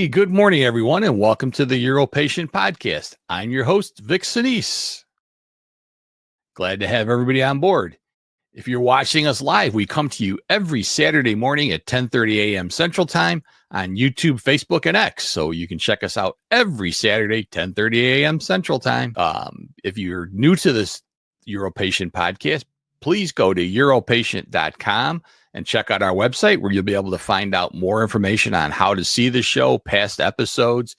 Hey, good morning, everyone, and welcome to the UroPatient podcast. I'm your host, Vic Sinise. Glad to have everybody on board. If you're watching us live, we come to you every Saturday morning at 10:30 a.m. Central Time on YouTube, Facebook, and X. So you can check us out every Saturday, 10:30 a.m. Central Time. If you're new to this UroPatient podcast, please go to UroPatient.com and check out our website where you'll be able to find out more information on how to see the show, past episodes,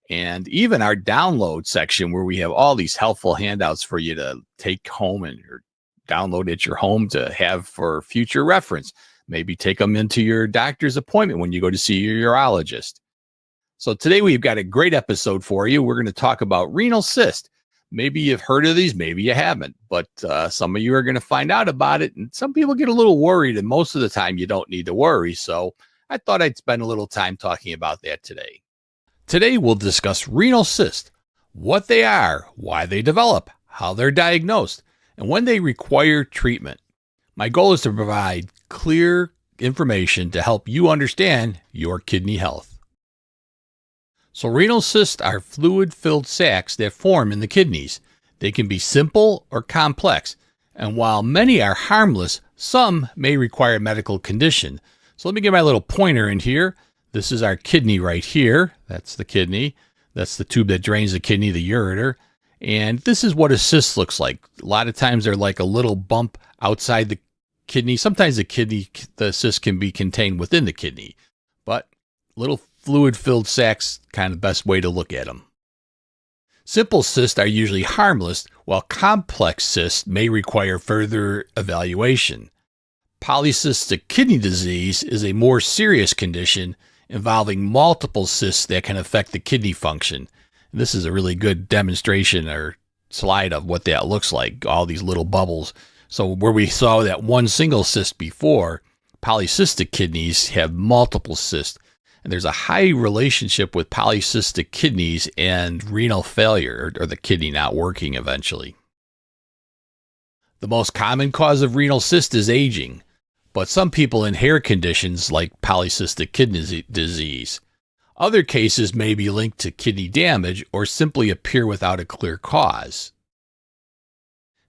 and even our download section where we have all these helpful handouts for you to take home and or download at your home to have for future reference. Maybe take them into your doctor's appointment when you go to see your urologist. So today we've got a great episode for you. We're going to talk about renal cyst. Maybe you've heard of these, maybe you haven't, but some of you are going to find out about it. And some people get a little worried, and most of the time you don't need to worry. So I thought I'd spend a little time talking about that today. Today we'll discuss renal cysts, what they are, why they develop, how they're diagnosed, and when they require treatment. My goal is to provide clear information to help you understand your kidney health. So renal cysts are fluid-filled sacs that form in the kidneys. They can be simple or complex, and while many are harmless, some may require medical condition. So let me get my little pointer in here. This is our kidney right here. That's the kidney. That's the tube that drains the kidney, the ureter. And this is what a cyst looks like. A lot of times they're like a little bump outside the kidney. Sometimes the cyst can be contained within the kidney, but little fluid-filled sacs, kind of best way to look at them. Simple cysts are usually harmless, while complex cysts may require further evaluation. Polycystic kidney disease is a more serious condition involving multiple cysts that can affect the kidney function. This is a really good demonstration or slide of what that looks like, all these little bubbles. So where we saw that one single cyst before, polycystic kidneys have multiple cysts. And there's a high relationship with polycystic kidneys and renal failure, or the kidney not working eventually. The most common cause of renal cyst is aging, but some people inherit conditions like polycystic kidney disease. Other cases may be linked to kidney damage or simply appear without a clear cause.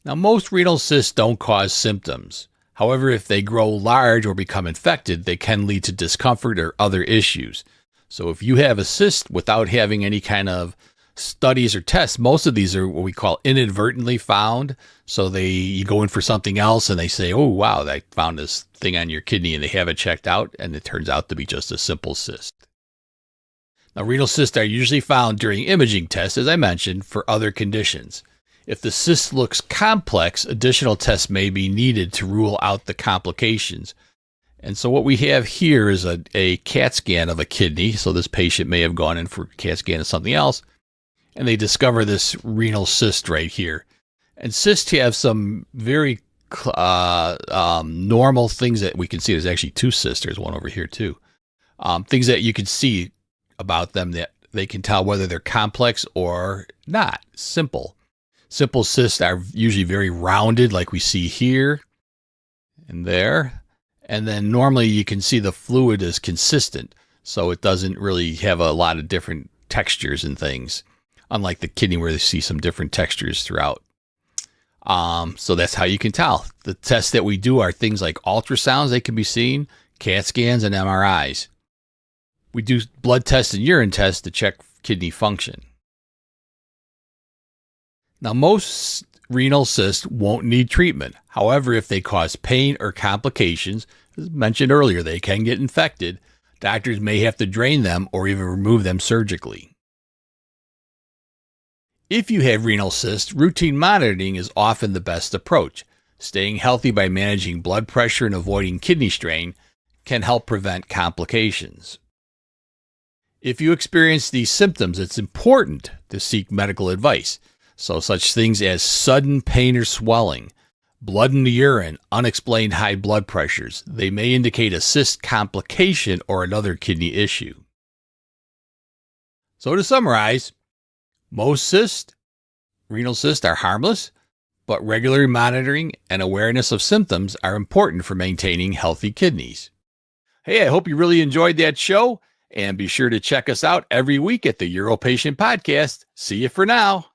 Now, most renal cysts don't cause symptoms. However, if they grow large or become infected, they can lead to discomfort or other issues. So if you have a cyst without having any kind of studies or tests, most of these are what we call inadvertently found. So you go in for something else and they say, oh, wow, I found this thing on your kidney, and they have it checked out, and it turns out to be just a simple cyst. Now, renal cysts are usually found during imaging tests, as I mentioned, for other conditions. If the cyst looks complex, additional tests may be needed to rule out the complications. And so what we have here is a CAT scan of a kidney. So this patient may have gone in for a CAT scan of something else, and they discover this renal cyst right here. And cysts have some very normal things that we can see. There's actually two cysts. There's one over here too. Things that you can see about them that they can tell whether they're complex or not, simple. Simple cysts are usually very rounded, like we see here and there. And then normally you can see the fluid is consistent, so it doesn't really have a lot of different textures and things, unlike the kidney where they see some different textures throughout. So that's how you can tell. The tests that we do are things like ultrasounds, they can be seen, CAT scans, and MRIs. We do blood tests and urine tests to check kidney function. Now, most renal cysts won't need treatment. However, if they cause pain or complications, as mentioned earlier, they can get infected. Doctors may have to drain them or even remove them surgically. If you have renal cysts, routine monitoring is often the best approach. Staying healthy by managing blood pressure and avoiding kidney strain can help prevent complications. If you experience these symptoms, it's important to seek medical advice. So such things as sudden pain or swelling, blood in the urine, unexplained high blood pressures, they may indicate a cyst complication or another kidney issue. So to summarize, most renal cysts are harmless, but regular monitoring and awareness of symptoms are important for maintaining healthy kidneys. Hey, I hope you really enjoyed that show. And be sure to check us out every week at the UroPatient podcast. See you for now.